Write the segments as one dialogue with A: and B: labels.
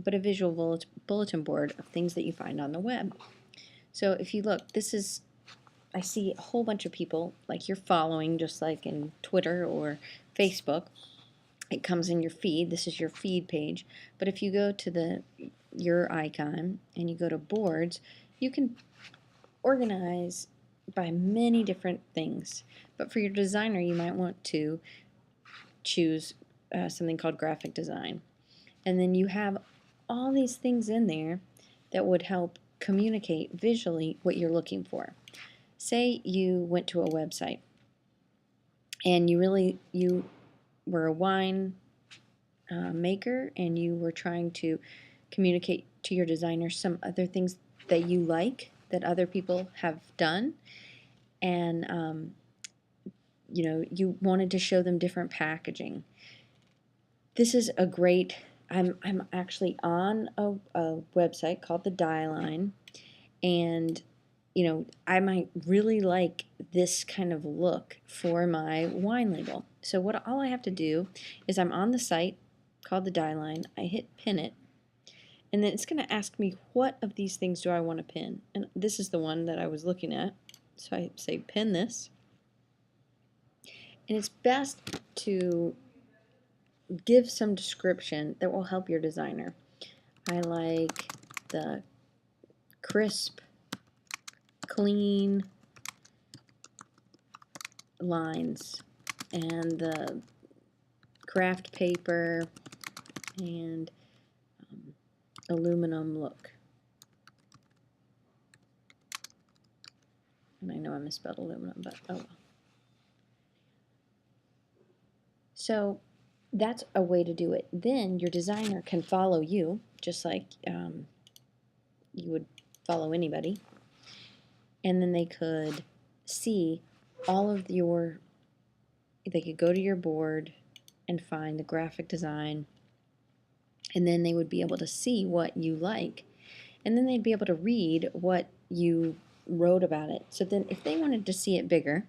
A: but a visual bulletin board of things that you find on the web. So if you look, I see a whole bunch of people like you're following, just like in Twitter or Facebook. It comes in your feed. This is your feed page. But if you go to your icon and you go to boards, you can organize by many different things. But for your designer, you might want to choose something called graphic design. And then you have all these things in there that would help communicate visually what you're looking for. Say you went to a website and you were a wine maker and you were trying to communicate to your designer some other things that you like that other people have done, and you wanted to show them different packaging. This is a great. I'm actually on a website called the Die Line, and I might really like this kind of look for my wine label. So all I have to do is I'm on the site called the Die Line. I hit pin it, and then it's going to ask me what of these things do I want to pin. And this is the one that I was looking at. So I say pin this. And it's best to give some description that will help your designer. I like the crisp, clean lines and the craft paper and aluminum look. And I know I misspelled aluminum, but oh well. So that's a way to do it. Then your designer can follow you, just like you would follow anybody. And then they could see all of they could go to your board and find the graphic design, and then they would be able to see what you like. And then they'd be able to read what you wrote about it. So then if they wanted to see it bigger,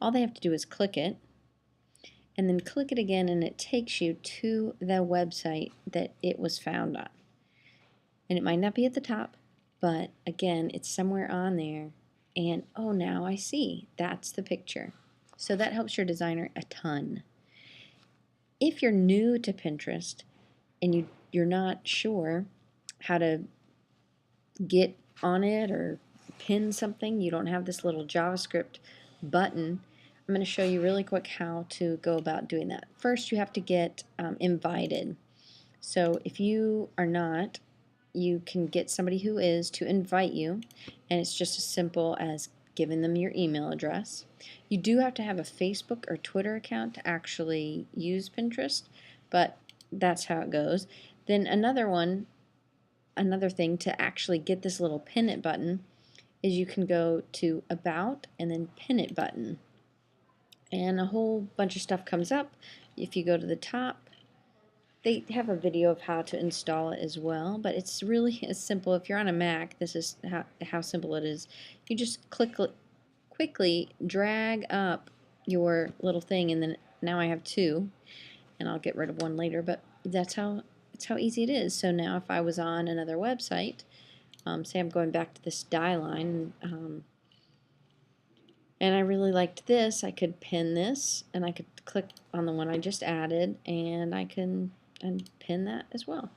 A: all they have to do is click it, and then click it again, and it takes you to the website that it was found on. And it might not be at the top, but again, it's somewhere on there. And oh, now I see. That's the picture. So that helps your designer a ton. If you're new to Pinterest and you're not sure how to get on it or pin something, you don't have this little JavaScript button, I'm going to show you really quick how to go about doing that. First, you have to get invited. So if you are not, you can get somebody who is to invite you, and it's just as simple as giving them your email address. You do have to have a Facebook or Twitter account to actually use Pinterest, but that's how it goes. Then another thing to actually get this little pin it button is you can go to About and then Pin It button. And a whole bunch of stuff comes up. If you go to the top, they have a video of how to install it as well, but it's really as simple. If you're on a Mac, this is how simple it is. You just quickly drag up your little thing, and then now I have two, and I'll get rid of one later, but that's how easy it is. So now if I was on another website, say I'm going back to this Die Line, and I really liked this, I could pin this, and I could click on the one I just added, and I can pin that as well.